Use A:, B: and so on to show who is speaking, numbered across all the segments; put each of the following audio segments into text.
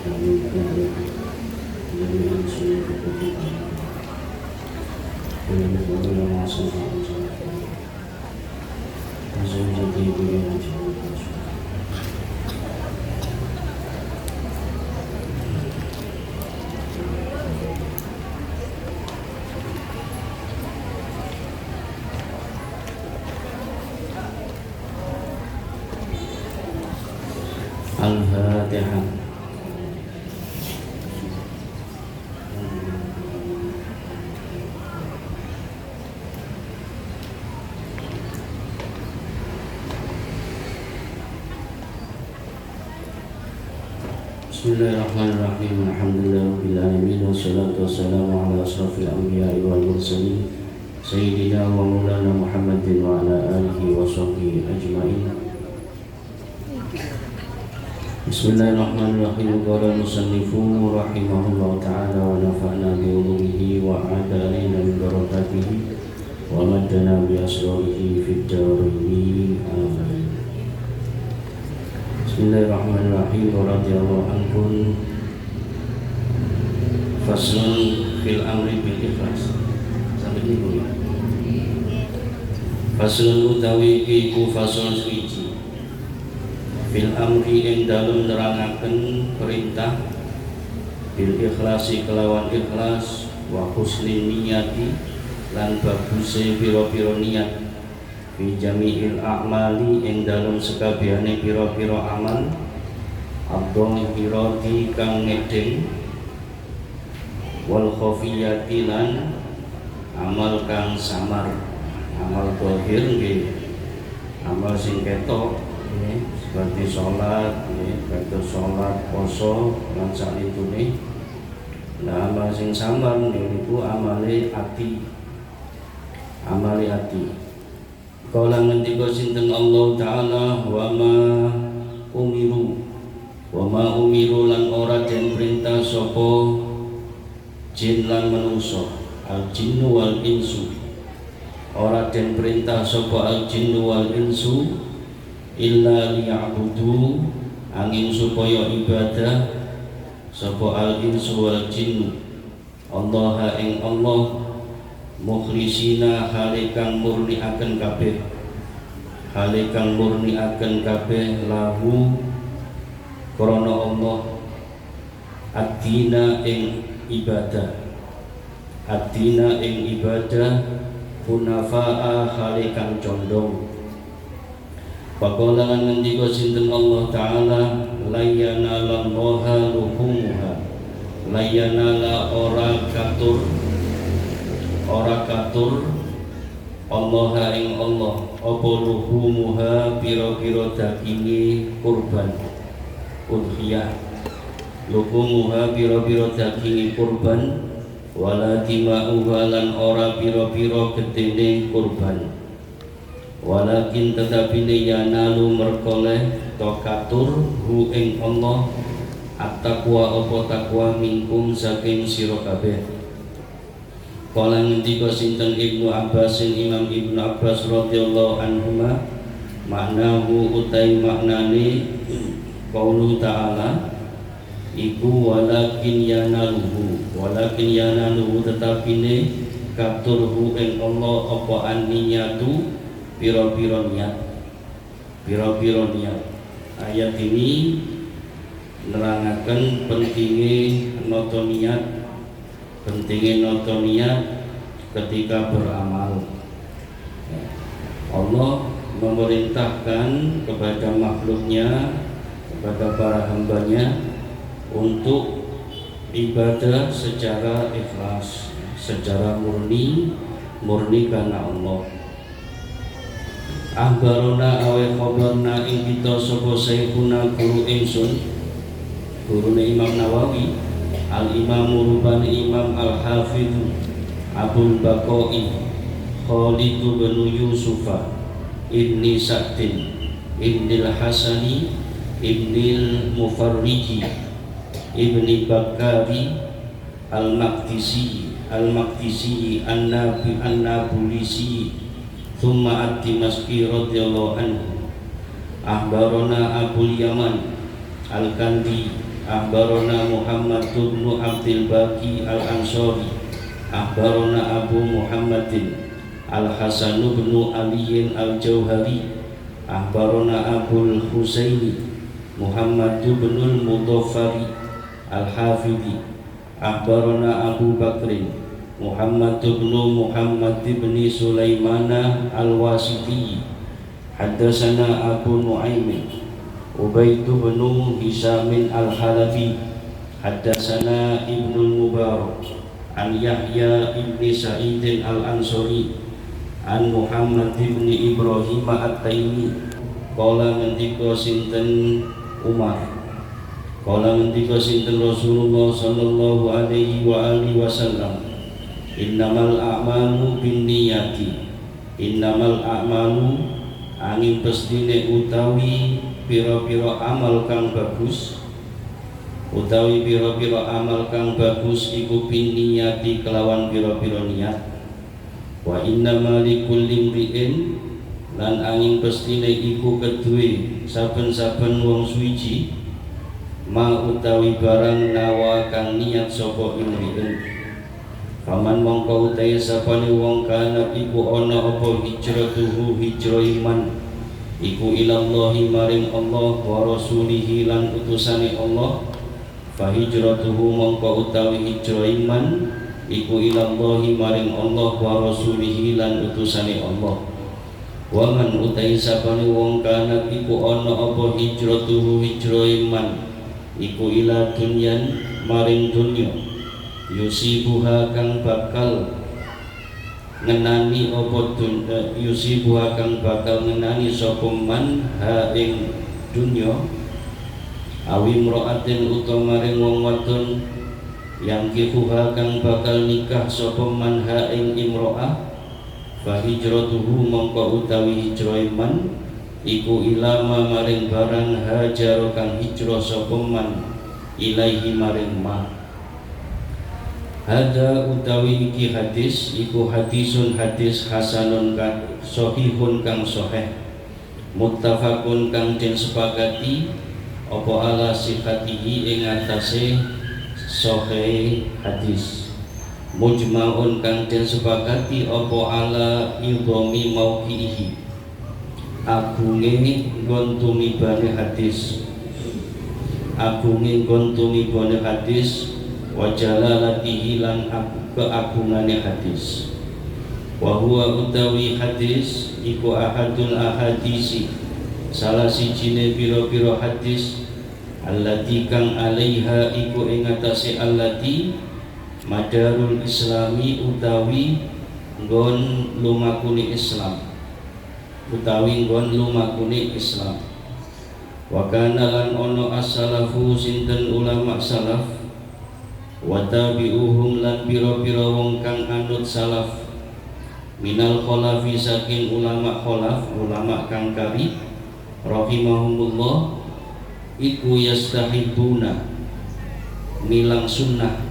A: ومن جميع سنة الكتاب ومن جميع معصية وزوجتي بينة Al-Fatihah. Bismillahirrahmanirrahim. Alhamdulillahirabbil alamin wassalatu wassalamu ala asrofil anbiya'i wal mursalin sayyidina wa maulana Muhammadin wa ala alihi wa sahbihi ajma'in. Bismillahirrahmanirrahim. Qala musannifu rahimahullah ta'ala wa nafa'na bi ulumihi wa a'adana min barakatihi wa maddana bi asrarihi fid dharain. Amin. Bismillahirrahmanirrahim. Radhiyallahu ankum. Faslun fil amri bil ikhlas. Sampai ini boleh. Faslun utawi iku faslun suci. Fil amri ing dalem nerangaken perintah bil ikhlasi kelawan ikhlas wa husnin niyati lan baguse pira-pira niat fi jami'il a'mali ing dalem sekabehane pira-pira amal abdhahirati kang ngedeng wal khafiyati lan amal kang samar. Amal zahir nggih amal sing ketok seperti sholat, sholat, poso, lan saknitune. Nah, amal sing samar niku amale ati. Amale ati. Kala ngendika sinten Allah Ta'ala wa ma umiru lan ora den perintah sapa jin lan manungsa, al jinnu wal insu. Ora den perintah sapa al jinnu wal insu illa liya'budu angin supaya ibadah sapa al-insu wal jinnu Allah ing Allah mukhlisina halikang murniaken kabeh lahu krana Allah ad-dina ing ibadah hunafa'a halikang condong. Faqala lan ngendika sinten Allah Ta'ala layyana lallaha luhumuha layyana ora katur Allah ing Allah apa luhumuha pira-pira daginge kurban udhiyah luhumuha pira-pira daginge kurban wala dima'uha lan ora pira-pira getene kurban walakin tetapi yanalu merkoleh tokatur hu ing Allah at-taqwa apa takwa minkum saking sira kabeh. Kala ngendika sinten Ibnu Abbas Imam Ibnu Abbas radhiyallahu anhuma maknahu utai maknane qaulu ta'ala iku walakin yanaluhu tetapine katurhu ing Allah apa an-niyatu piro-piro niat. Ayat ini nerangaken pentingnya noto niat ketika beramal. Allah memerintahkan kepada makhluknya, kepada para hambanya untuk ibadah secara ikhlas, secara murni karena Allah. Ahbarona awe khobarna ing kita sapa saykhuna guru ingsun gurune Imam Nawawi al-Imam rubani Imam al-Hafidh Abul Baqai Khalid bin Yusufa ibni Sa'din ibnil Hasani ibnil Mufarriji ibni Bakari al-Maqdisi an-Nabulisi thumma at-Dimashqi radhiyallahu anhu. Ahbarona Abul Yaman al-Kandi Akhbarana Muhammad bin Abdul Baqi Al-Ansari Akhbarana Abu Muhammadin Al-Hasan bin Ali Al-Jauhari Akhbarana Abul Husaini Muhammad bin Al-Mudaffari Al-Hafidhi Akhbarana Abu Bakrin Muhammad bin Muhammad bin Sulaimana Al-Wasiti Haddatsana Abu Nu'aimin Ubaid bin Hisam Al-Halabi Haddatsana Ibnu Mubarak An Yahya ibn Sa'id Al-Ansari An Muhammad ibn Ibrahim At-Taimi Qala ngendika sinten Umar Qala ngendika sinten Rasulullah sallallahu alaihi wa alihi wasallam Innamal a'malu binniyati Innamal a'malu angin pestine utawi pira-pira amal kang bagus utawi pira-pira amal kang bagus iku binniyati kelawan pira-pira niat wa innama likulli imri'in lan angin pestine iku kedue saben-saben wong suci ma utawi barang nawa kang niat sapa imri'in paman mongko utahe sapane wong kana iku ana apa hijratuhu hijrah iman iku ilallahi maring Allah wa rasulihi lan utusane Allah fa hijratuhu mongko utawi hijrah iman iku ilallahi maring Allah wa rasulihi lan utusane Allah wa man utahe sapane wong kana iku ana apa hijratuhu hijrah iman iku ila dunyan maring dunya yusibuha kang bakal ngenani apa yusibuha kang bakal ngenani sapa man ha ing dunya awi mraatin utawa maring wong wadon yang kifuha kang bakal nikah sapa man ha ing imro'ah fa hijratuhu mongko utawi hijrah iman iku ilama maring barang hajar kang hijrah sapa man ilaihi maring ma Hada utawi iki hadis iku hadisun hadis hasanun kang sahihun kang sahih muttafaqun kang den sepakati apa ala sihatihi ing atase sahih hadis mujmaun kang den sepakati apa ala idhami mauqihi agunge nggon tumibane hadis agunge nggon tumibane hadis wa jalalatihi lan keagungane hadis wa huwa utawi hadis iku ahadul ahadisi salah sijine pira-pira hadis allati kang alaiha iku ing atase allati madarul islami utawi nggon lumakune Islam utawi nggon lumakune Islam wa kana lan ono as-salafu sinten ulama salaf wa tabi'uhum lan pira-pira wong kang anut salaf minal kholafi saking ulama kholaf ulama kang kari rahimahumullah iku yastahibuna milang sunnah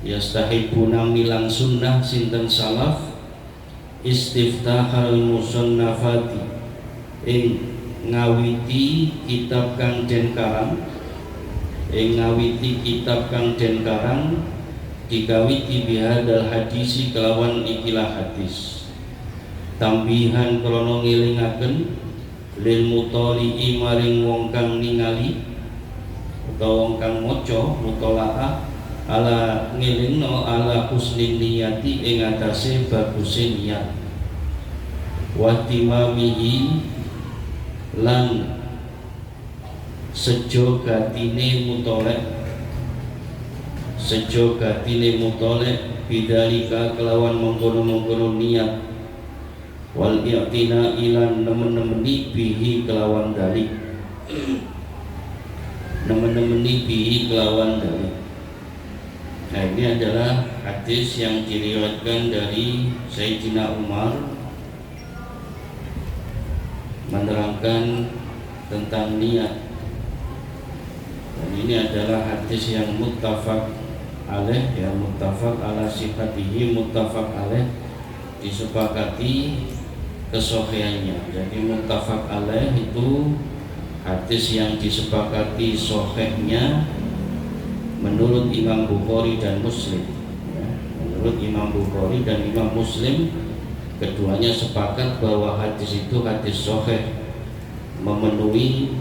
A: yastahibuna milang sunnah sinten salaf istiftahal musannafati ing ngawiti kitab kang den karang ngawiti kitab kang den karang dikawiti bihadal hadisi kelawan ikilah hadis tambihan krana ngelingaken lil mutali'i maring wong kang ningali utawa wong kang maca mutalaah ala ngelingno ala husnin niyati ing atase baguse niat wa timamihi lan sejo gatine mutolek bidalika kelawan mengkono-mengkono niat wal i'tina ilan nemen-nemeni bihi kelawan dalik nemen-nemeni bihi kelawan dalik. Nah, ini adalah hadis yang diriwayatkan dari Sayyidina Umar menerangkan tentang niat. Dan ini adalah hadis yang muttafaq alaih, ya muttafaq ala sifatihi, muttafaq alaih, disepakati kesohihannya. Jadi muttafaq alaih itu hadis yang disepakati sohihnya menurut Imam Bukhari dan Muslim. Menurut Imam Bukhari dan Imam Muslim, keduanya sepakat bahwa hadis itu hadis sahih, memenuhi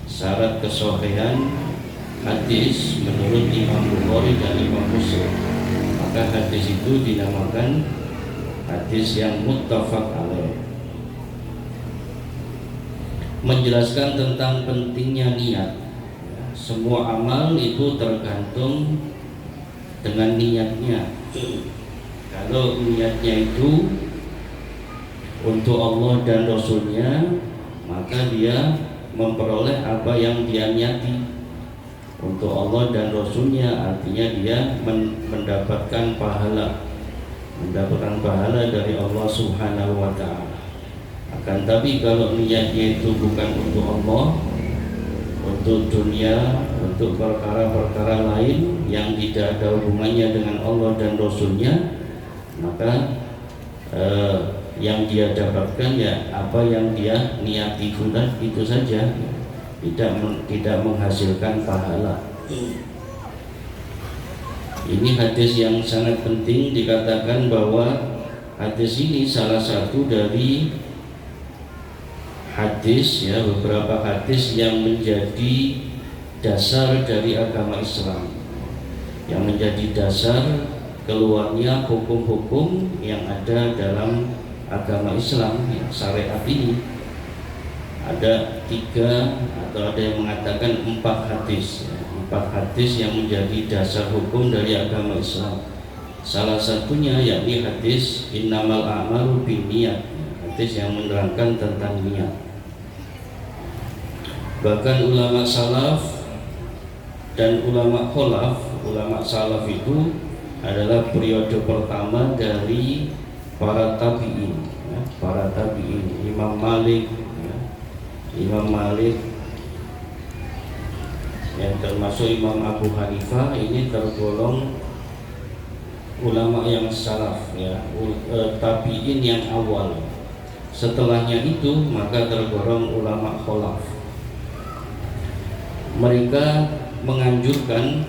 A: syarat kesohihan hadis menurut Imam Bukhari dan Imam Muslim. Maka hadis itu dinamakan hadis yang muttafaq alaih. Menjelaskan tentang pentingnya niat. Semua amal itu tergantung dengan niatnya. Kalau niatnya itu untuk Allah dan Rasulnya, maka dia memperoleh apa yang dia niati. Untuk Allah dan Rasulnya artinya dia mendapatkan pahala dari Allah Subhanahu wa ta'ala. Akan tapi kalau niatnya itu bukan untuk Allah, untuk dunia, untuk perkara-perkara lain yang tidak ada hubungannya dengan Allah dan Rasulnya, maka yang dia dapatkan ya apa yang dia niati itu saja, tidak menghasilkan pahala. Ini hadis yang sangat penting, dikatakan bahwa hadis ini salah satu dari hadis, ya, beberapa hadis yang menjadi dasar dari agama Islam, yang menjadi dasar keluarnya hukum-hukum yang ada dalam agama Islam, ya, syariat ini. Ada 3 atau ada yang mengatakan 4 hadis, ya, 4 hadis yang menjadi dasar hukum dari agama Islam. Salah satunya yakni hadis innamal a'malu binniyat, hadis yang menerangkan tentang niat. Bahkan ulama salaf dan ulama kholaf, ulama salaf itu adalah periode pertama dari para tabi'in, ya, para tabi'in. Imam Malik, ya, Imam Malik yang termasuk Imam Abu Hanifah, ini tergolong ulama yang salaf, ya, tabi'in yang awal. Setelahnya itu maka tergolong ulama kholaf. Mereka menganjurkan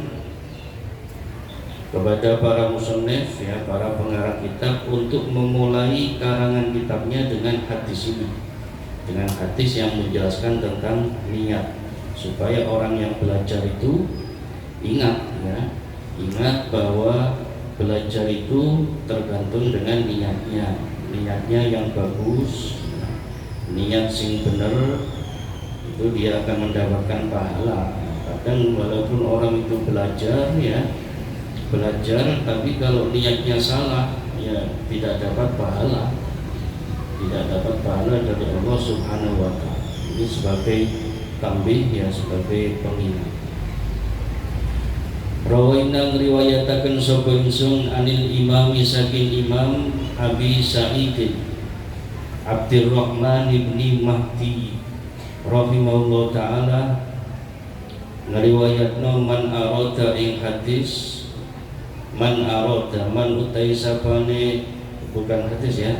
A: kepada para musannif, ya, para pengarang kitab untuk memulai karangan kitabnya dengan hadis ini, dengan hadis yang menjelaskan tentang niat, supaya orang yang belajar itu ingat, ya, ingat bahwa belajar itu tergantung dengan niatnya yang bagus, niat sing bener, itu dia akan mendapatkan pahala. Kadang walaupun orang itu belajar, ya, belajar, tapi kalau niatnya salah, ya tidak dapat pahala, dari Allah Subhanahu wa ta'ala. Ini sebagai tambih, ya, sebagai pengingat. Rawaina ngriwayataken sapa ingsun anil imam saking Imam Abi Sa'id Abdurrahman ibni Mahdi rahimahullah ta'ala, ngriwayatno man arada ing hadis, man arada, man utai sapane, bukan hadis, ya,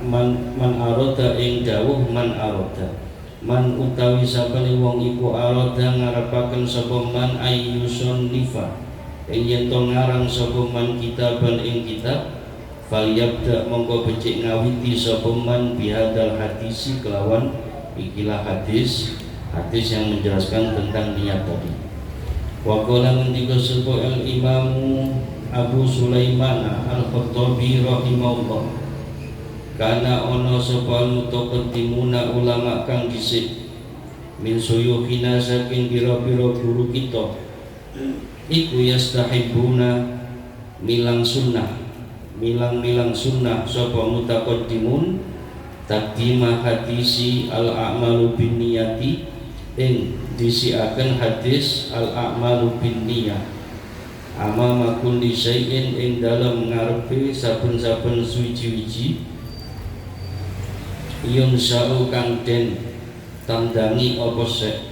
A: man arada ing dawuh man arada, man utawi sapane wong iku arada ngarepaken sapa man ayyusun nifa, ing yen to ngarang sapa man kitaban ing kitab, falyabda mongko becik ngawiti sapa man bihadal hadisi kelawan ikilah hadis yang menjelaskan tentang niat tadi. Wa qala ngendika sapa al imamu Abu Sulaiman Al-Khattabi rahimahullah, kana ono sapa mutaqaddimuna ulama kang dhisik min suyukhina saking pira-pira guru kita, iku yastahibuna milang sunnah sapa mutaqaddimun taqdimah hadisi al-a'malu binniyati, ing disiaken hadis al-a'malu binniyah amama kulli syai'in, ing dalam ngarepe saben-saben suci-wiji, yunsa'u kang den tandangi apa sek,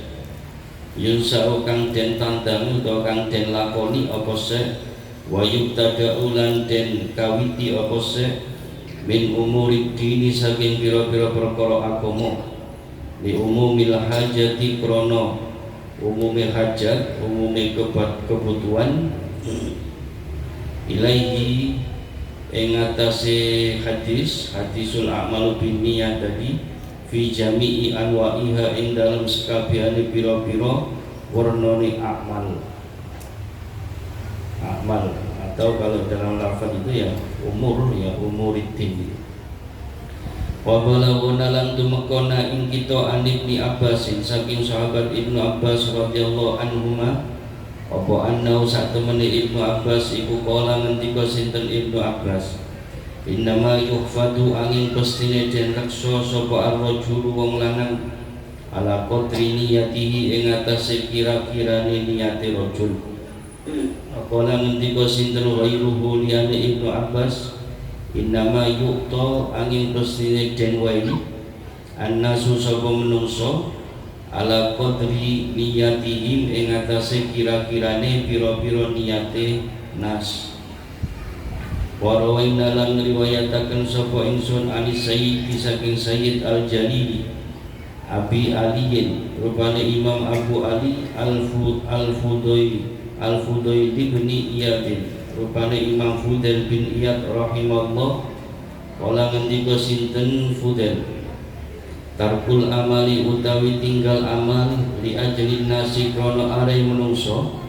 A: yunsa'u kang den tandangi utawa kang den lakoni apa sek, wa yubtada'u lan den kawiti apa sek, min umuri dini saking pira-pira perkara agama, li umumil hajati krana umumnya hajat, umumnya kebutuhan, ilaihi ing atase hadisul a'malu binniyat tadi fi jami'i anwa'iha ing dalam sekabehane pira-pira warnane amal atau kalau dalam lafaz itu ya umuriddin. Wa balaghana lan tumekona ing kita an Ibnu Abbasin saking sahabat Ibnu Abbas radhiyallahu anhuma apa annau sak temene Ibnu Abbas iku kala ngendika sinten Ibnu Abbas innama yuhfadu angin pestine den reksa sapa ar-rajulu wong lanang ala qadri niyatihi ing atase kira-kirane niate rajul. Kala ngendika sinten ghairuhu liyane Ibnu Abbas innama yuqta angin pestine den wae annasu sapa menungso ala qadri niyatihim ing atase kira-kirane pira-pira niyate nas. Warawaina lan riwayataken sapa ingsun anis Sayyid saking Sayyid Al-Jalili Abi Aliyin rupane Imam Abu Ali Al-Fudaili bin Iyadin rupane Imam Fudail bin Iyad rahimahullah kala ngendika sinten Fudail tarkul amali utawi tinggal amal li ajlin nasi krono are menungso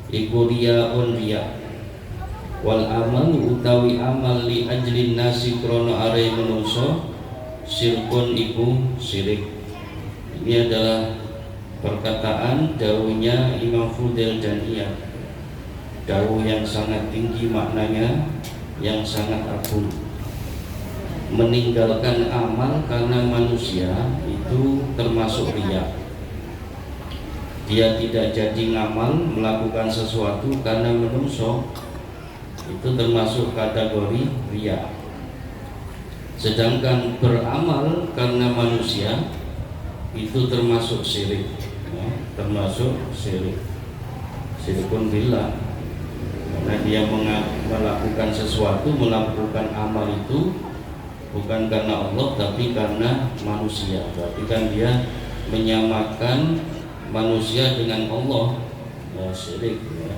A: iku riyaun riya wal amal utawi amal li ajlin nasi krono are menungso sirkun iku sirik. Ini adalah perkataan dawuhnya Imam Fudail dan Iyad, dawuh yang sangat tinggi maknanya, yang sangat agung. Meninggalkan amal karena manusia itu termasuk riya. Dia tidak jadi ngamal melakukan sesuatu karena menungso, itu termasuk kategori riya. Sedangkan beramal karena manusia itu termasuk syirik, ya, termasuk syirik. Syirikun billah, karena dia melakukan sesuatu, melakukan amal itu bukan karena Allah tapi karena manusia. Berarti kan dia menyamakan manusia dengan Allah, ya, syirik, ya,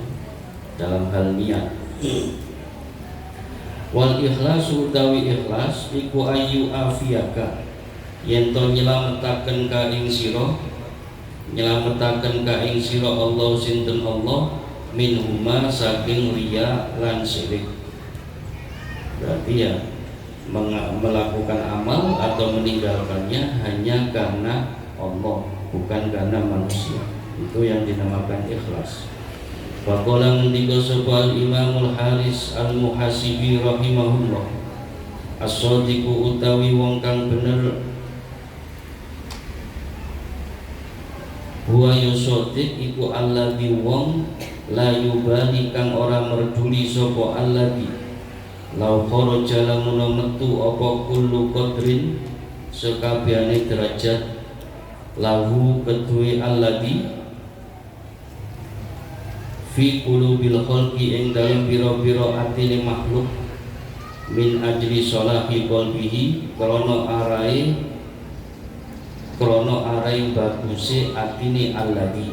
A: dalam hal niat. Wal ikhlasu utawi ikhlas iku ayu afiyaka yen to nyelametaken ka ing sira, nyelametaken ka ing sira Allah sinten Allah minhuma saking riya lan syirik. Berarti ya melakukan amal atau meninggalkannya hanya karena Allah, bukan karena manusia. Itu yang dinamakan ikhlas. Faqala ngendika sapa Imamul Haris Al-Muhasibi rahimahullah, as-shadiqu utawi wong kang bener huwa yusodik iku alladhi wong la yubali kang ora merduli sapa alladhi lau kharaja lamun metu apa kullu qadrin sekabehane derajat lahu kedue alladhi fi qulubil khalqi ing dalem pira-pira atine makhluk min ajli sholahi qalbihi krono arai bagusi atini alladhi,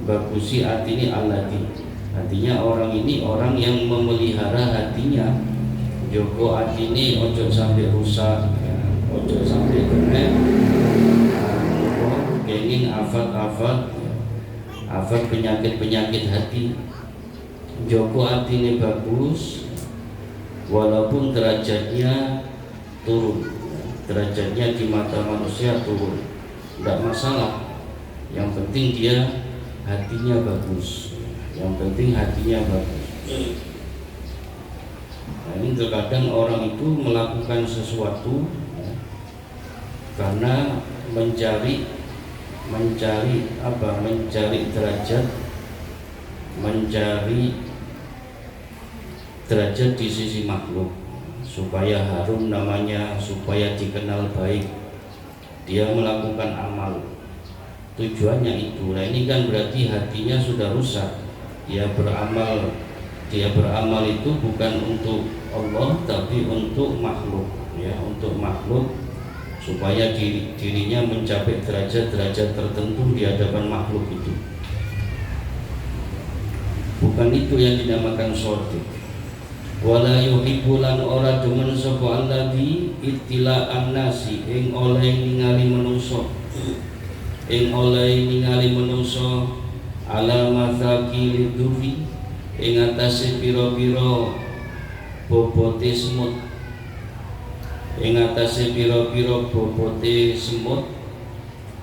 A: bagusi atini alladhi. Artinya orang ini orang yang memelihara hatinya, joko atini ojo sampai rusak, ya, ojo sampai kena kenging afat penyakit hati. Joko atini bagus walaupun derajatnya turun, derajatnya di mata manusia turun, tidak masalah. Yang penting dia hatinya bagus, yang penting hatinya bagus. Nah, ini terkadang orang itu melakukan sesuatu ya, karena mencari derajat, mencari derajat di sisi makhluk, supaya harum namanya, supaya dikenal baik. Dia melakukan amal, tujuannya itu. Nah ini kan berarti hatinya sudah rusak. Dia beramal itu bukan untuk Allah tapi untuk makhluk, ya, untuk makhluk supaya dirinya mencapai derajat-derajat tertentu di hadapan makhluk itu. Bukan itu yang dinamakan sotik. Wala yuhibbulan ora demen sapa alladzi ittila'an nasi ing oleh ningali manungsa ala mathaqil dufi ing atase pira-pira bobote semut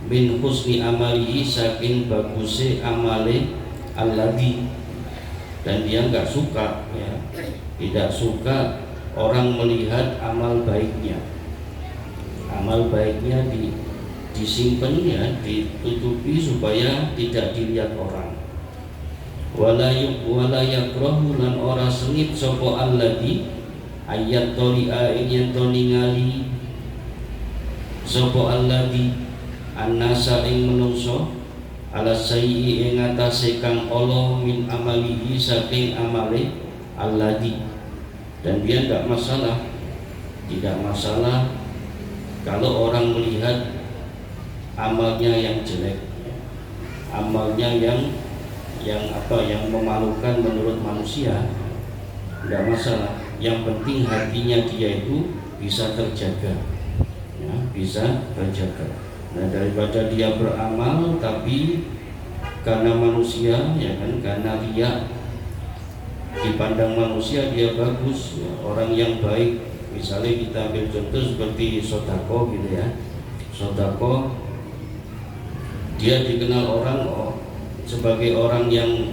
A: min husni amalihi saking baguse amale alladzi. Dan dia nggak suka, ya, tidak suka orang melihat amal baiknya disimpan, ya, ditutupi supaya tidak dilihat orang. Wala yakrahu lan ora sengit sapa alladzi ayat toli'a ing yen ningali sapa alladzi annasa ing menungso ala sayyi ing atase kang Allah min amalihi saking amale alladzi. Dan dia tidak masalah kalau orang melihat amalnya yang jelek, amalnya yang memalukan menurut manusia, tidak masalah. Yang penting hatinya dia itu bisa terjaga, ya, bisa terjaga. Nah, daripada dia beramal tapi karena manusia, ya kan, karena riya, dipandang manusia dia bagus, ya, orang yang baik. Misalnya kita ambil contoh seperti sodako gitu ya. Sodako dia dikenal orang sebagai orang yang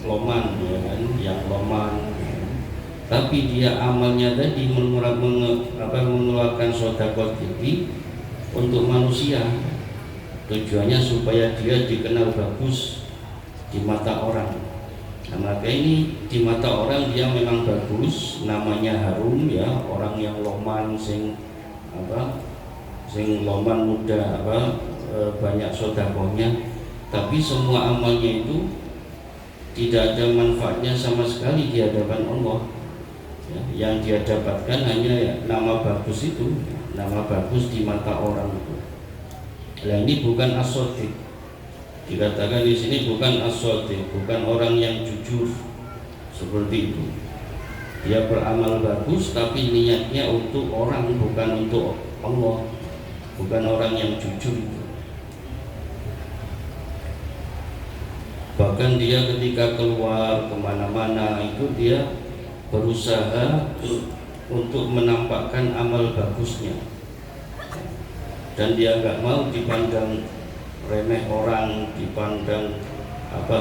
A: loman, ya kan, yang loman. Tapi dia amalnya tadi mengeluarkan sodako tinggi untuk manusia. Tujuannya supaya dia dikenal bagus di mata orang. Nah, maka ini di mata orang dia memang bagus, namanya harum, ya, orang yang loman, sing loman muda, banyak sodakohnya. Tapi semua amalnya itu tidak ada manfaatnya sama sekali di hadapan Allah. Ya, yang dia dapatkan hanya, ya, nama bagus itu, nama bagus di mata orang itu. Nah, ini bukan as-shadiq. Dikatakan di sini bukan as-shadiq, bukan orang yang jujur seperti itu. Dia beramal bagus tapi niatnya untuk orang, bukan untuk Allah. Bukan orang yang jujur itu. Bahkan dia ketika keluar kemana-mana itu dia berusaha untuk menampakkan amal bagusnya, dan dia nggak mau dipandang remeh orang, dipandang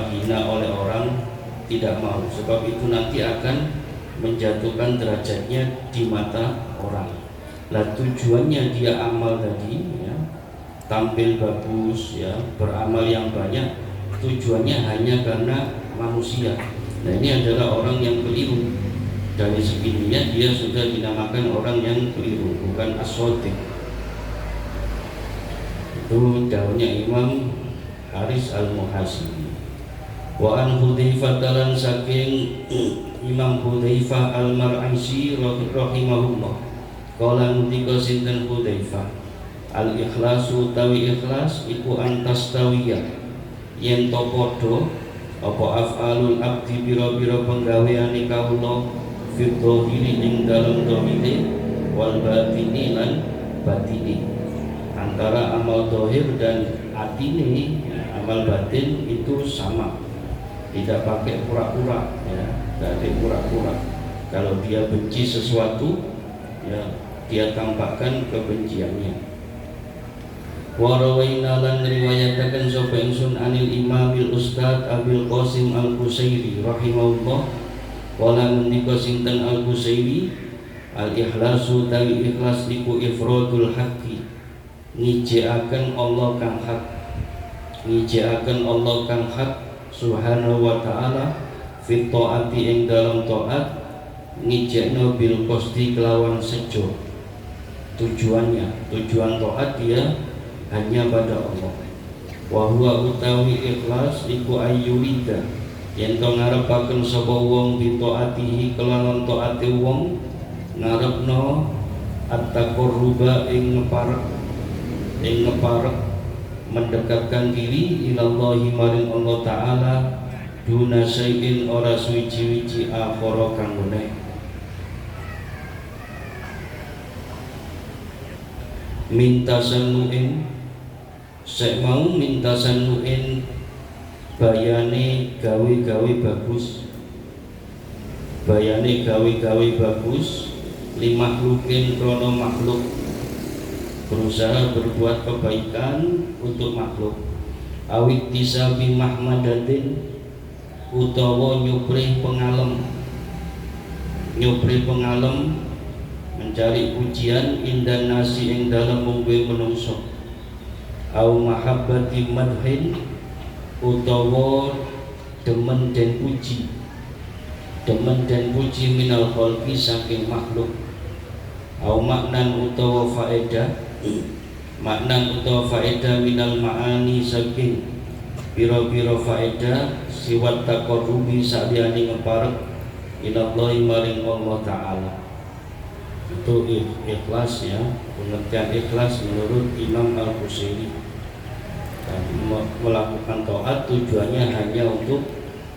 A: hina oleh orang, tidak mau, sebab itu nanti akan menjatuhkan derajatnya di mata orang. Lah tujuannya dia amal tadi, ya, tampil bagus, ya, beramal yang banyak, tujuannya hanya karena manusia. Nah, ini adalah orang yang keliru. Dari segi niat dia sudah dinamakan orang yang keliru, bukan as-shadiq. Itu daunnya Imam Haris Al-Muhasibi. Wa an Hudzaifah dalan saking Imam Hudzaifah Al-Mar'isi rahimahullah. Qala nutiko sinten Hudzaifah, al-ikhlasu tawi ikhlas iku antastawiyah yen to padha apa af'alul abdi bira-bira penggaweane kawula fi dhahiri ing dalem dhahire wal batini lan batini, antara amal dhahir dan atine, amal batin itu sama, tidak pakai pura-pura, ya, tidak ada pura-pura. Kalau dia benci sesuatu, ya, dia tampakkan kebenciannya. Wa rawaina lan riwayataken sapa ingsun anil Imamil Ustad Abil Qasim Al-Qusairi rahimahullah. Wala mendika sinten Al-Qusairi, al-ikhlasu tawi ikhlas iku ifradul haqqi, ngijekaken Allah kang hak, ngijekaken Allah kang hak subhanahu wa ta'ala fit taati ing dalam taat, ngijekno bil qasdi kelawan sejo. Tujuan taat dia hanya pada Allah. Wa huwa utawi ikhlas iku ayyurida, yen to ngarepaken sapa wong bi taatihi kelawan taate wong, ngarepno at-taqarruba ing ngeparek mendekatkan diri ilallahi maring Allah taala duna syai'in ora suci-wici akhara kang meneh. Minta sanuin sek mau minta sanuin bayane gawe-gawe bagus, bayane gawe-gawe bagus limakhlukin krono makhluk, berusaha berbuat kebaikan untuk makhluk, awit tisabi mahmadatin utawa nyupri pengalem mencari pujian indan nasi ing dalam mungguhe menungso, au mahabbati madhin utawa demen dan puji minal khalqi saking makhluk, au maknan utawa faedah minal ma'ani saking pira-pira faedah siwat taqarrubi saliyane ngeparek ilallahi maring Allah taala. Itu ikhlas ya, pengertian ikhlas menurut Imam Al-Qusairi. Melakukan taat tujuannya hanya untuk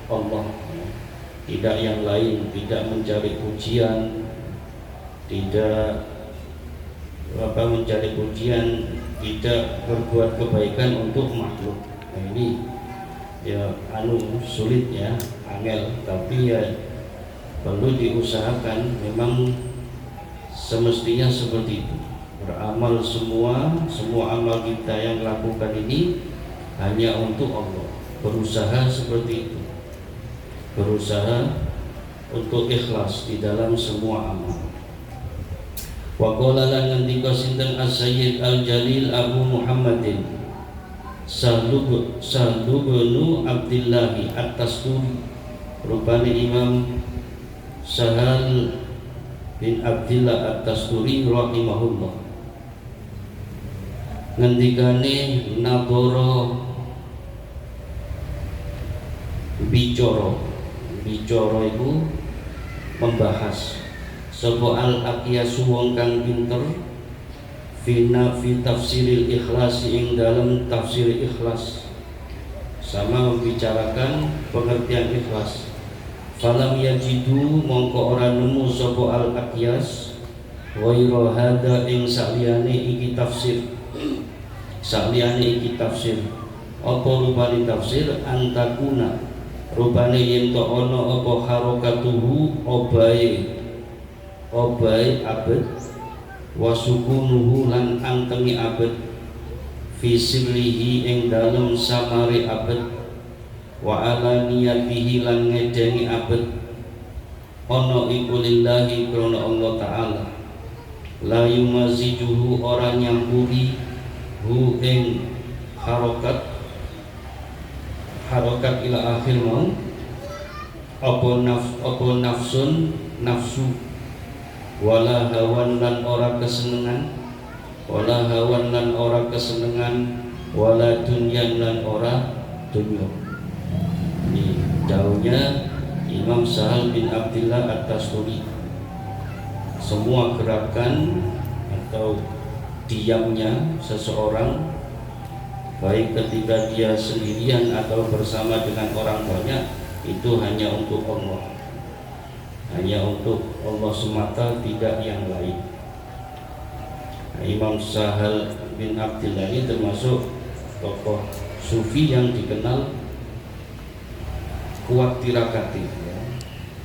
A: Allah, tidak yang lain, tidak mencari pujian, tidak tidak berbuat kebaikan untuk makhluk. Nah, ini ya sulit ya, angel, tapi ya perlu diusahakan. Memang semestinya seperti itu. Beramal semua amal kita yang lakukan ini hanya untuk Allah. Berusaha seperti itu. Berusaha untuk ikhlas di dalam semua amal. Wa qala lan ngendika sinten As-Sayyid Al-Jalil Abu Muhammadin Sahlu bin Abdillah At-Tasturi, rupane Imam Sahal bin Abdillah At-Tasturi rahimahullah ngendikane naboro bicara itu membahas sapa al-aqyasu wong kang pinter fi tafsiril ikhlas ing dalam tafsir ikhlas, sama membicarakan pengertian ikhlas. Falam yajidu mongko ora nemu sapa al-aqyas ghaira hada ing saliyane iki tafsir apa rupane tafsir antakuna rupane yen to ana apa harakatuhu obai abad wasukunuhu lan antengi abad fi sirrihi ing dalem samari abad wa alaniyatihi lan ngedengi abad ana iku lillahi krana Allah taala la yumazijuhu ora nyampuri hu ing harokat ila akhir mau apa nafsu wala hawan lan ora kesenengan wala dunyan lan ora dunya. Ini jauhnya Imam Sahal bin Abdillah At-Tasturi. Semua gerakan atau diamnya seseorang, baik ketika dia sendirian atau bersama dengan orang banyak, itu hanya untuk Allah, hanya untuk Allah semata, tidak yang lain. Nah, Imam Sahal bin Abdillah ini termasuk tokoh sufi yang dikenal kuat tirakati ya.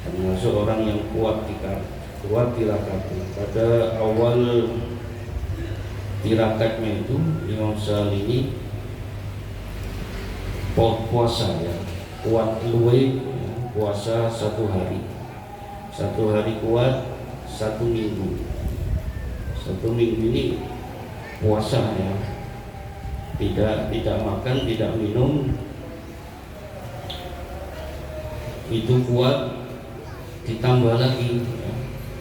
A: Termasuk orang yang kuat tirakati. Pada awal tirakatnya itu Imam Sahal ini puasa ya, kuat luwe ya, puasa 1 hari kuat, 1 minggu ini puasa ya, tidak makan, tidak minum, itu kuat. Ditambah lagi ya,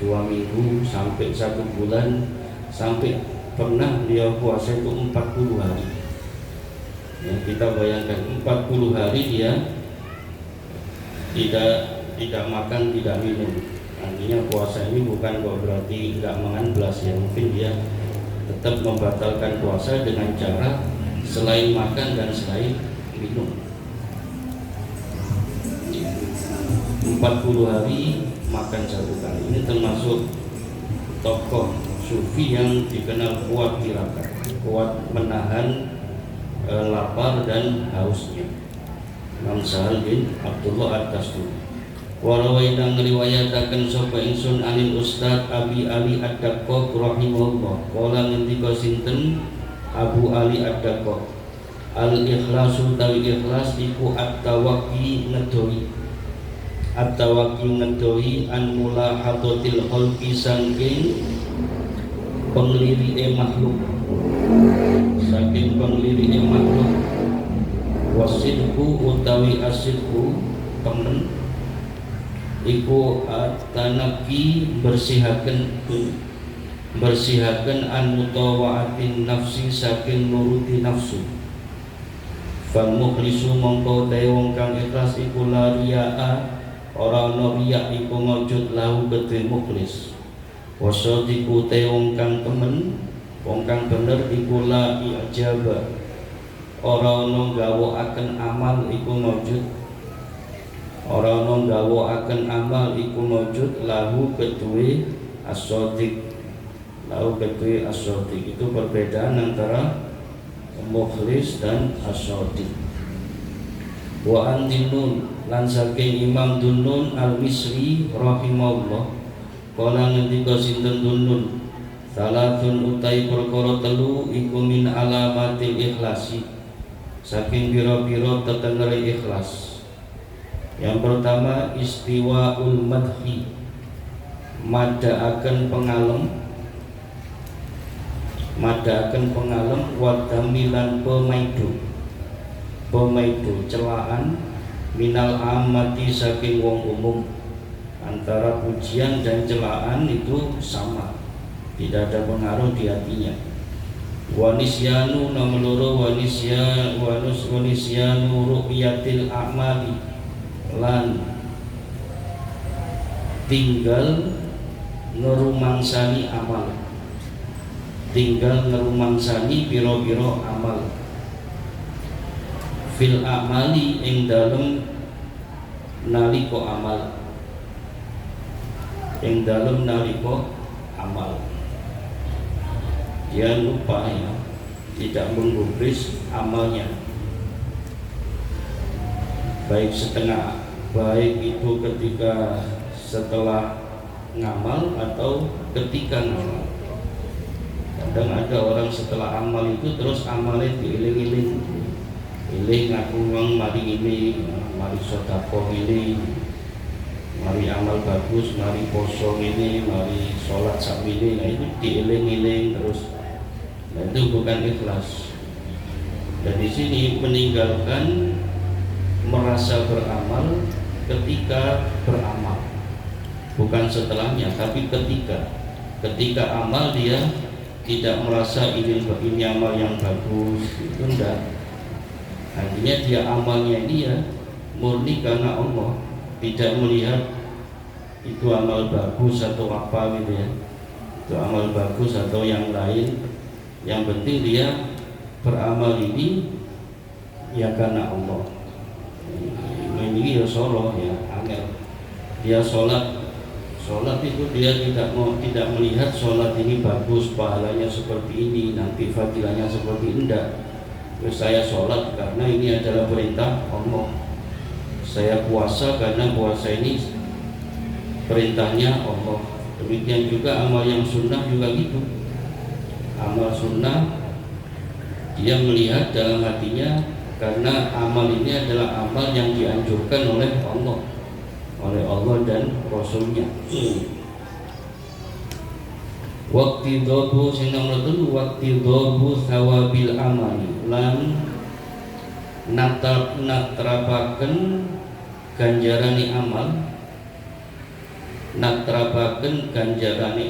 A: 2 minggu sampai 1 bulan, sampai pernah dia puasa itu 40 hari ya. Kita bayangkan 40 hari dia tidak makan, tidak minum. Artinya puasa ini bukan kok berarti nggak makan belas ya, mungkin dia tetap membatalkan puasa dengan cara selain makan dan selain minum. 40 hari makan 1 kali. Ini termasuk tokoh sufi yang dikenal kuat tirakat, kuat menahan lapar dan hausnya. Imam Sahal bin Abdullah At-Tasturi. Warawaina ngriwayataken sapa ingsun anil Ustaz Abi Ali Ad-Daqqaq rahimahullah. Kala ngendika sinten Abu Ali Ad-Daqqaq, al-ikhlasu tawi ikhlas iku at-tawaqi ngedoi. At-tawaqi ngedoi an mulahadatil khalqi saking penglirike makhluk. Saking penglirike makhluk. Wasidku utawi asidku temen iku tanaki bersihaken an mutawaatin nafsi saking nuruti nafsu. Fal mukhlisu mongko te wong kang ikhlas iku la riyaa ora ana riya iku ngojot lahu kedhe mukhlis. Wasadiku te wong kang temen wong kang bener iku la ijaba ora ana gawakaken amal iku ngojot. Orang non gawo akan amal iku mawjud lahu kedue as-shadiq. Lahu kedue as-shadiq itu perbedaan antara mukhlis dan as-shadiq. Wa andinun lan saking Imam Dunnun al-Misri rahimahullah kala ngendika sinten Dunnun salatun utai perkara telu iku min alamatil ikhlasi saking biro-biro tetengere ikhlas. Yang pertama istiwaul madhi, madaaken pengalem, wadamilan pemaidu celaan minal amati saking wong umum. Antara pujian dan celaan itu sama, tidak ada pengaruh di hatinya. Wanisyanu nomor loro wanisyanu ru'yatil a'mali lan tinggal ngerumangsani amal, biro-biro amal. Fil a'mali ing dalem nalika amal, dia lupa ya, tidak menggubris amalnya, baik itu ketika setelah ngamal atau ketika ngamal. Kadang ada orang setelah amal itu terus amalnya diiling-iling, ngaku uang mari ini, mari sedekah ini, mari amal bagus, mari poso ini, mari sholat sak ini. Nah itu diiling-iling terus. Nah itu bukan ikhlas. Dan di sini meninggalkan merasa beramal ketika beramal, bukan setelahnya, tapi ketika amal dia tidak merasa ini amal yang bagus, itu enggak. Artinya dia amalnya dia murni karena Allah, tidak melihat itu amal bagus atau apa gitu ya, itu amal bagus atau yang lain. Yang penting dia beramal ini ya karena Allah. Ini ya solo ya angel. Dia sholat itu dia tidak melihat sholat ini bagus, pahalanya seperti ini, nanti fadilahnya seperti ini. Enggak. Saya sholat karena ini adalah perintah Allah. Saya puasa karena puasa ini perintahnya Allah. Demikian juga amal yang sunnah juga gitu. Amal sunnah dia melihat dalam hatinya karena amal ini adalah amal yang dianjurkan oleh Allah dan Rasulnya. Waktu dobu sing nomor 3 waktu dobu sawabil amali lan natrapaken ganjarani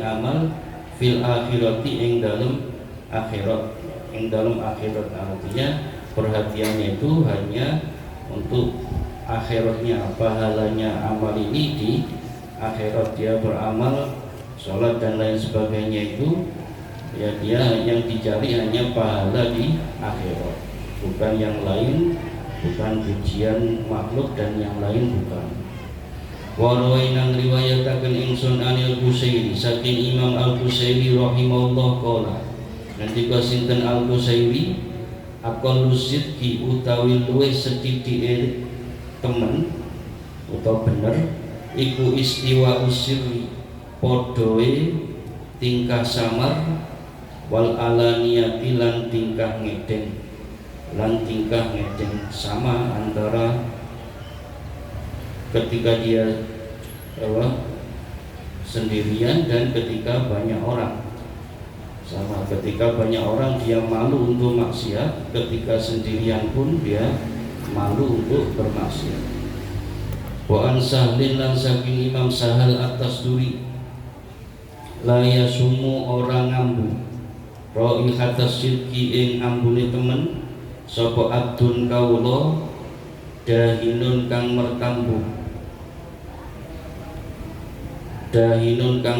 A: amal fil akhirati ing dalam akhirat. Artinya perhatiannya itu hanya untuk akhiratnya, pahalanya amal ini di akhirat, dia beramal sholat dan lain sebagainya, itu ya dia yang dicari hanya pahala di akhirat, bukan yang lain, bukan pujian makhluk dan yang lain bukan. Wa rawaina riwayataken ingsun anil Busairi saking Imam Al-Busairi rahimahullah qala, ngendika sinten Al-Busairi, aqallu sidqi utawi luwih sethithike temen utawa bener iku istiwa usirri podoe tingkah samar wal alaniyati lan tingkah ngedeng, sama antara ketika dia sendirian dan ketika banyak orang. Sama, ketika banyak orang dia malu untuk maksiat, ketika sendirian pun dia malu untuk bermaksiat. Wa an Sahlin lan saking Imam Sahal At-Tasduri, la yasumu orang ngambu raihatas sidqi ing ambune temen sapa abdun kawula dahinun kang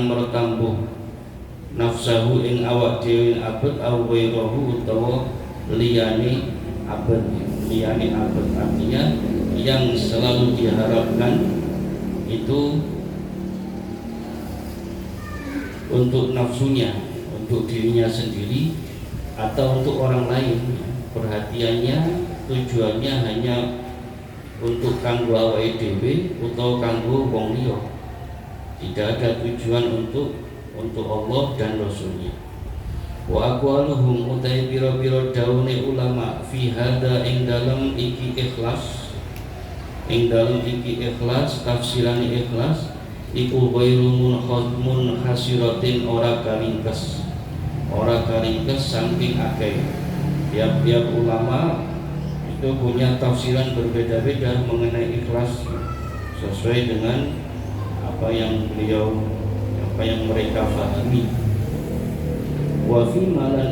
A: mertambuh nafsahu ing awak dhewe abet awairahu utawa liyane abet, artinya yang selalu diharapkan itu untuk nafsunya, untuk dirinya sendiri atau untuk orang lain. Perhatiannya, tujuannya hanya untuk kanggo awake dhewe utawa kanggo wong liya. Tidak ada tujuan untuk Allah dan Rasulnya. Wa aqwaluhum utai pira-pira daune ulama fi hada ing dalem iki ikhlas, tafsiran ikhlas iku ghairu munhasiratin ora karingkes saking akeh. Tiap-tiap ulama itu punya tafsiran berbeda-beda mengenai ikhlas sesuai dengan apa yang mereka pahami. Wa fi malan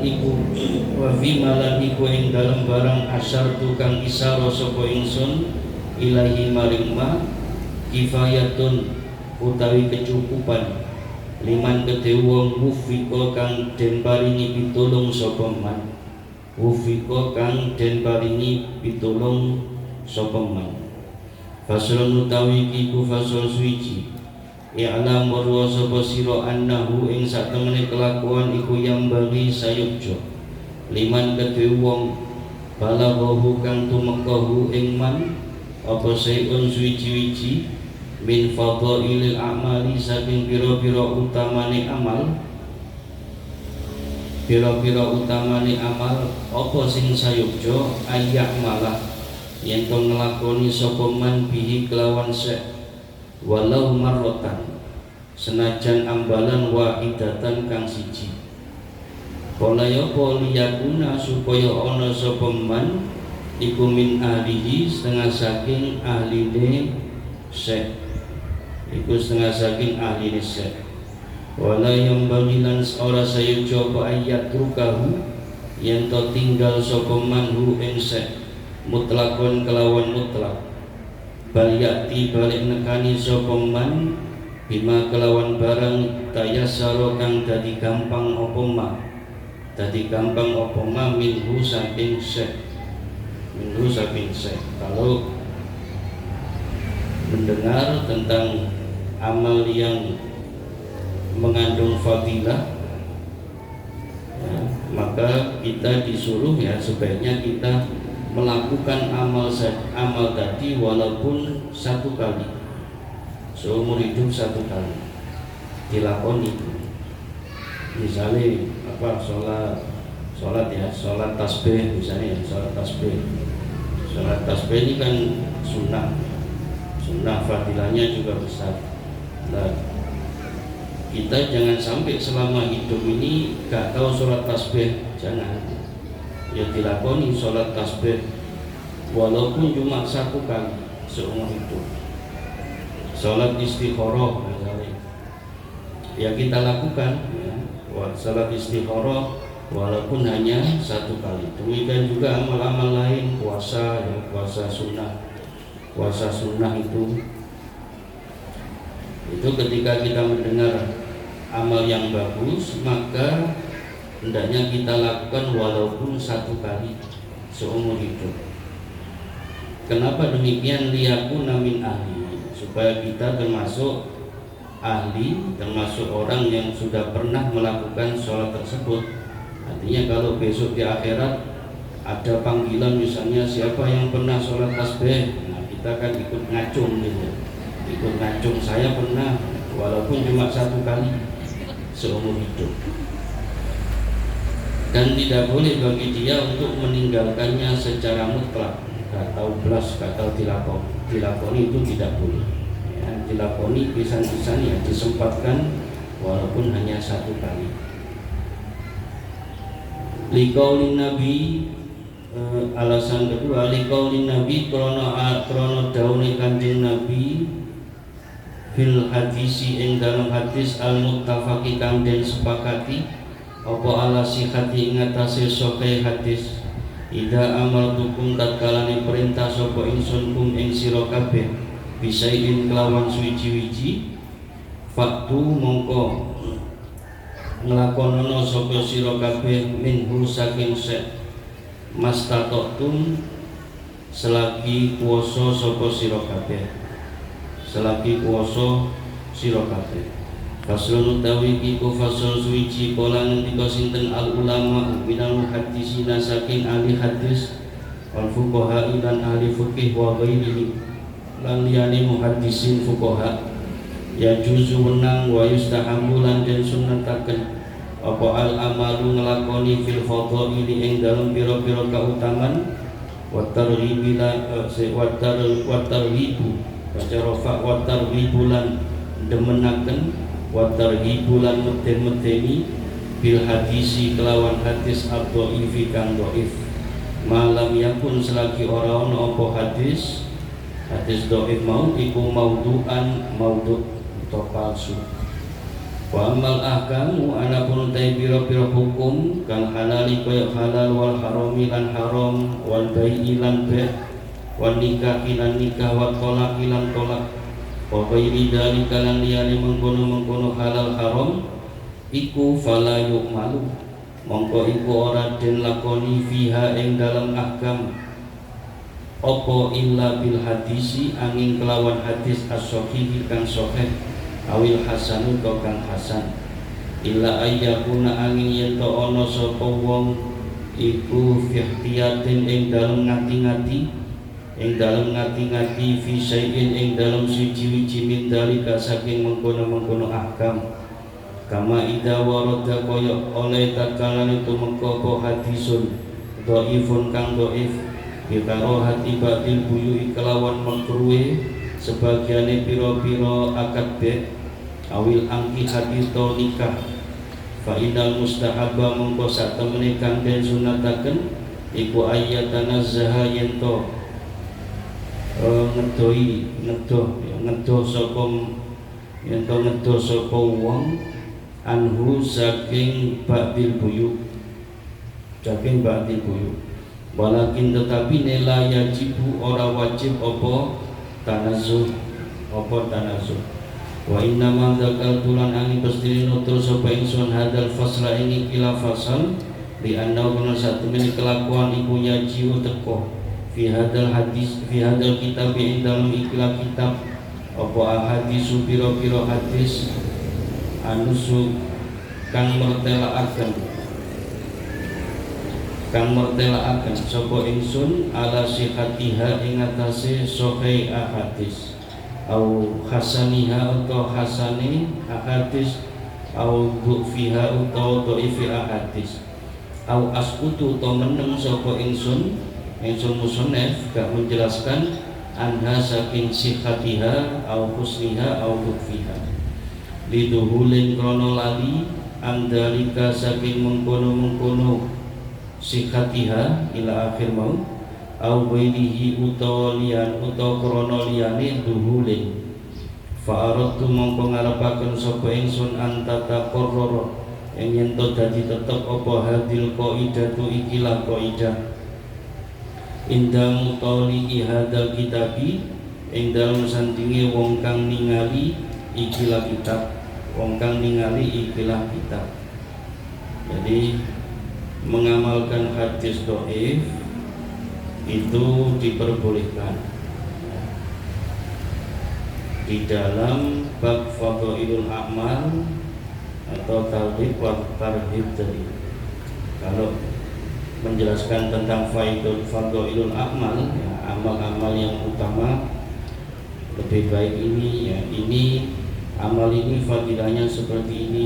A: iku ing dalem barang asyar tukang isara sapa ingsun ilahi maring ma kifayatun utawi kecukupan liman kedhe wong wufika kang den paringi pitulung sapa man, Faslun utawi iku fasal suci. I'lam marwa sapa sira annahu ing satemene kelakuan iku yang bagi sayukjo liman kedhe wong balaghahu kang tumekahu ing man apa sayun suci-suci min fadhailil a'mali saking pira-pira utamane amal apa sing sayukjo ayak malah yen to nglakoni sapa man bihi kelawan sek walau marrotan senajan ambalan wahidatan kang siji. Kala ya liyakuna supaya ana sapa man iku min ahlihi setengah saking ahline syekh, wala yang bagilan ora sayuja apa ayat rukahu yen to tinggal sapa man hu ing syekh mutlakon kelawan mutlak. Bal yakti balik nekani sapa man bima kelawan barang tayassara kang dadi gampang apa ma minhu saking syekh. Kalau mendengar tentang amal yang mengandung fadilah ya, maka kita disuruh ya sebaiknya kita melakukan amal tadi walaupun satu kali seumur hidup, satu kali dilakoni. Misalnya sholat tasbih misalnya, sholat tasbih ini kan sunnah fadilahnya juga besar. Nah, kita jangan sampai selama hidup ini gak tahu sholat tasbih, jangan. Ya dilakoni sholat tasbih walaupun cuma satu kali seumur hidup. Sholat istikharah misalnya, ya kita lakukan ya. Sholat istikharah walaupun hanya satu kali. Demikian juga amal-amal lain, puasa ya, puasa sunnah itu Itu ketika kita mendengar amal yang bagus, maka hendaknya kita lakukan walaupun satu kali seumur hidup. Kenapa demikian? Liyakuna min ahli, supaya kita termasuk ahli, termasuk orang yang sudah pernah melakukan sholat tersebut. Artinya kalau besok di akhirat ada panggilan misalnya siapa yang pernah sholat tasbih, nah kita kan ikut ngacung gitu, ikut ngacung saya pernah walaupun cuma satu kali seumur hidup. Dan tidak boleh bagi dia untuk meninggalkannya secara mutlak, gak tahu belas, gak tahu dilakoni itu tidak boleh ya, dilakoni pisan-pisan ya, disempatkan walaupun hanya satu kali. Liqaulin Nabi, alasan kedua, liqaulin Nabi krono daune Kanjeng Nabi fil hadisi ing dalam hadis al muttafaqi kang den sepakati apa ala sihati ing atase sahih hadis. Ida amartukum tatkalane perintah sapa ingsun kum ing sira kabeh bisain kelawan suci-wiji faktu mongko nglakonono sapa sira kabeh minhu saking mastatoktum selagi kuwasa sapa sira kabeh, selagi kuwasa sira kabeh. Faslun utawi iku fasal suci kala ngendika sinten al ulama minal muhaddisina saking ahli hadis wal fuqaha lan ahli fikih wa ghairihi lan liyane muhaddisin fuqaha ya juzu wenang wa yustahabu lan den sunnataken apa al amalu nglakoni fil fadhaili ing dalem pira-pira kautaman wa tarhibu baca rafa wa tarhibu lan demenaken wa tarhibu lan meden-medeni bil hadisi kelawan hadis ad-dhaifi kang dhaif malam yakun selagi ora ana apa hadis dhaif mau iku maudhu'an maudhu' atau palsu. Wa amal ahkamu anapun utai pira-pira hukum kang halali kaya halal wal harami lan haram wal bai'i lan bai' wal nikahi lan nikah wa tolaki lan tolak wa ghairi dzalika lan liyane mengkono-mengkono halal haram iku fala yu'malu mongko iku ora den lakoni fiha ing dalam ahkam apa illa bil hadisi angin kelawan hadis as-sahih kang sahih awil hasanu kang hasan illa ayyakuna angin yen to ana sapa wong iku fi ihtiyatin ing dalem ngati-ngati fi syai'in ing dalem suci-suci min dalika saking mengkono-mengkono ahkam kama ida warada kaya oleh takalane tumeka apa hadisun dhaifun kang dhaif bikaro hati batil buyu kelawan makruhe sebagiane pira-pira akad be awil angki hadito nikah fa inal mustahabba mongko satemene kang den sunataken iku ayatanazzaha yento ngedoh sapa wong anhu saking ba'dil buyu walakin tetapi nela yajibu ora wajib apa tanazuh wa inna ma dzakartulan angin pasti nutur sapa ingsun hadal fasla ini kila fasal di anna kana satemene kelakuan iku yajiu teko fi hadal hadis fi hadal kitab ing dalem ikilah kitab apa ahadisu pira-pira hadis anusu kang mertelaaken sapa ingsun ala sihatiha ing atase sahih ahadis au hasaniha atau hasani ahadis au du'fiha atau du'ifi ahadis au askutu atau meneng sapa ingsun musannaf gak menjelaskan anha saking sihatiha au husniha au du'fiha liduhulin krono lali andalika saking mengkono sihatiha ila akhir mau au bainihi utawa krono liyane duhulin fa aradtu mongko ngarepaken sapa ingsun antata qarrar yen to dadi tetep apa hadil qaidatu ikilah qaidah indang tali hadal kitabi ing dalem sandinge wong kang ningali ikilah kitab, wong kang ningali ikilah kitab. Jadi mengamalkan hadis dhaif itu diperbolehkan di dalam bab fadhailul a'mal atau targhib wa tarhib tadi. Kalau menjelaskan tentang fadhailul a'mal, ya, amal-amal yang utama lebih baik ini, ya ini amal ini fadilahnya seperti ini,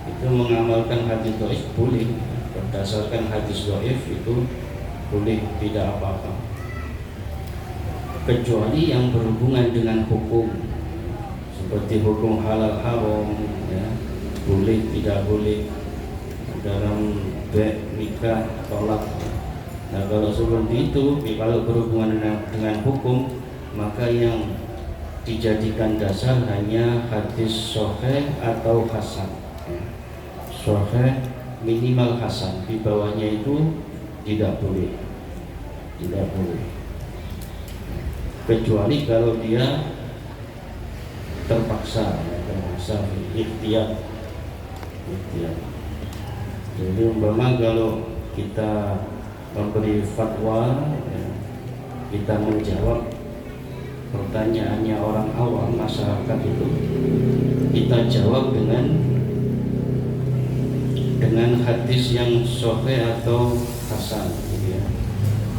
A: itu mengamalkan hadis dhaif boleh, berdasarkan hadis dhaif itu boleh, tidak apa-apa, kecuali yang berhubungan dengan hukum seperti hukum halal haram, ya boleh tidak boleh dalam nikah tolak. Nah kalau seperti itu, kalau berhubungan dengan hukum, maka yang dijadikan dasar hanya hadis sahih atau hasan, ya. Sahih minimal hasan, di bawahnya itu tidak boleh, tidak boleh, kecuali kalau dia terpaksa, ya, terpaksa ikhtiyar. Jadi umpama kalau kita memberi fatwa, ya, kita menjawab pertanyaannya orang awam masyarakat itu, kita jawab dengan hadis yang sahih atau hasan, gitu ya.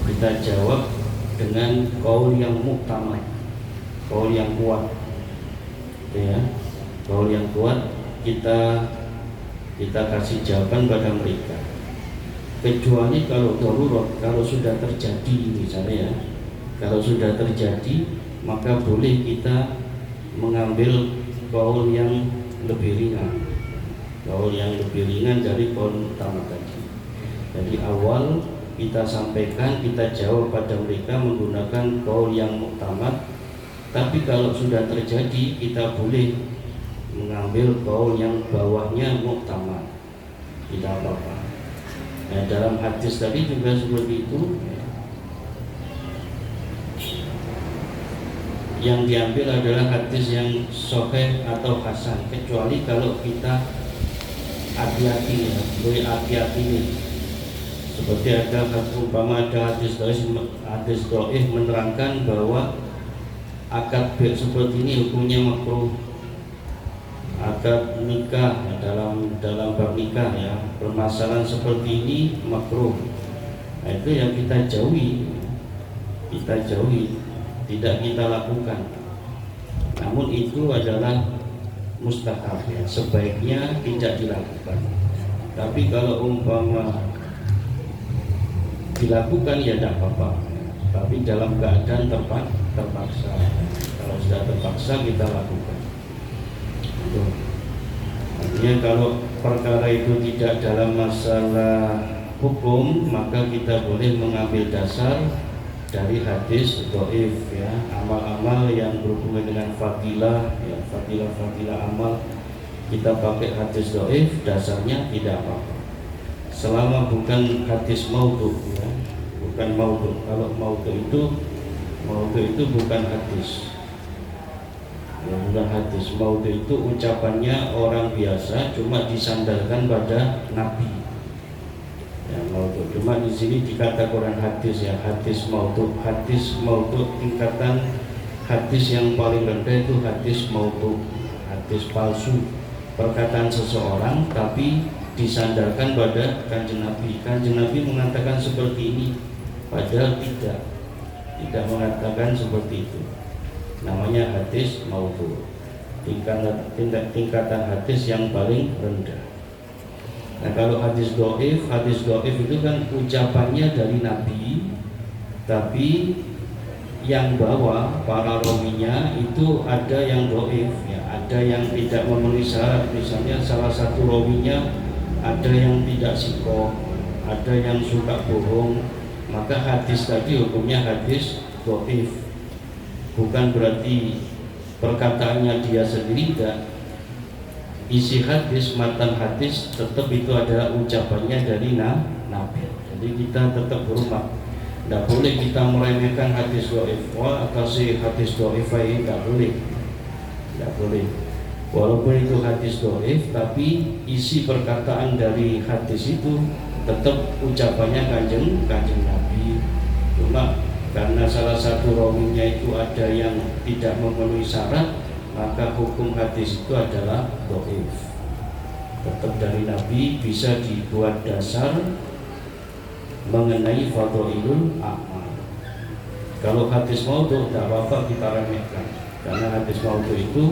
A: Kita jawab dengan qaul yang muhtamad, qaul yang kuat, gitu ya. Qaul yang kuat kita kasih jawaban pada mereka, kecuali kalau darurat, kalau sudah terjadi misalnya, ya, kalau sudah terjadi maka boleh kita mengambil qaul yang lebih ringan, qaul yang lebih ringan dari qaul utama tadi. Jadi awal kita sampaikan, kita jawab pada mereka menggunakan qaul yang muktamad, tapi kalau sudah terjadi kita boleh mengambil qaul yang bawahnya muktamad, tidak apa-apa. Nah, dalam hadis tadi juga seperti itu, yang diambil adalah hadis yang sahih atau hasan, kecuali kalau kita hati-hati, ya, lebih hati-hati nih. Seperti ada umpama ada hadis dhaif menerangkan bahwa akad seperti ini hukumnya makruh, akad nikah, ya, dalam bab nikah, ya, permasalahan seperti ini makruh. Nah, itu yang kita jauhi, tidak kita lakukan. Namun itu adalah mustahab, ya, sebaiknya tidak dilakukan. Tapi kalau umpama dilakukan ya tidak apa-apa, tapi dalam keadaan terpaksa. Kalau sudah terpaksa kita lakukan. Artinya kalau perkara itu tidak dalam masalah hukum, maka kita boleh mengambil dasar dari hadis dhaif, ya, amal-amal yang berhubungan dengan fadilah, ya, fadilah amal, kita pakai hadis dhaif, dasarnya tidak apa-apa, selama bukan hadis maudhu, ya, bukan maudhu. Kalau maudhu itu bukan hadis. Ya, bukan hadis. Maudhu itu ucapannya orang biasa, cuma disandarkan pada Nabi. Ya, maudhu. Cuma di sini dikatakan hadis, ya, hadis maudhu. Hadis maudhu tingkatan hadis yang paling rendah itu hadis maudhu, hadis palsu, perkataan seseorang tapi disandarkan pada Kanjeng Nabi. Kanjeng Nabi mengatakan seperti ini, padahal tidak mengatakan seperti itu. Namanya hadis maudhu, tingkatan hadis yang paling rendah. Nah, kalau hadis dhaif itu kan ucapannya dari Nabi, tapi yang bawa para rawinya itu ada yang dhaif, ya, ada yang tidak memenuhi syarat. Misalnya salah satu rawinya ada yang tidak sikoh, ada yang suka bohong, maka hadis tadi hukumnya hadis dhaif. Bukan berarti perkataannya dia sendiri, tidak. Isi hadis, matan hadis tetap itu adalah ucapannya dari Nabi. Jadi kita tetap berhormat. Tidak boleh kita meremehkan hadis dhaif. Wah, atau si hadis dhaif ini tidak boleh. tidak boleh. Walaupun itu hadis dhaif, tapi isi perkataan dari hadis itu tetap ucapannya kanjeng Nabi. Cuma karena salah satu rawinya itu ada yang tidak memenuhi syarat, maka hukum hadis itu adalah dhaif. Tetap dari Nabi bisa dibuat dasar mengenai fadhailul a'mal. Kalau hadis maudhu tidak apa-apa kita remehkan, karena hadis maudhu itu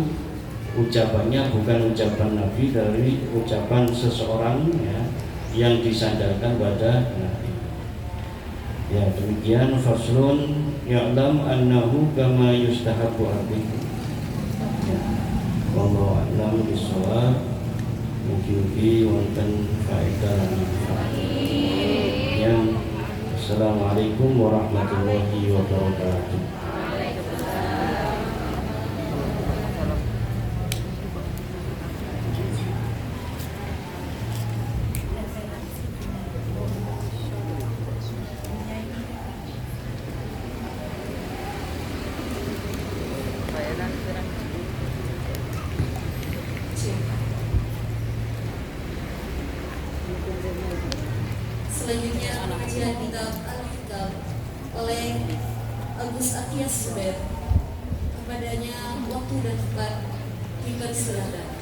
A: ucapannya bukan ucapan Nabi, dari ucapan seseorang ya, yang disandarkan pada Nabi. Ya, demikian faslun ya'lam annahu kama yustahabu alaihi. Ya, wallahu a'lam bishawab. Mugi-mugi wonten faedah lan manfaat. Ya, assalamualaikum warahmatullahi wabarakatuh.
B: Selanjutnya pengajian kitab Al-Hikam oleh Agus Akyas Zubair. Kepadanya waktu dan tempat dipersilakan.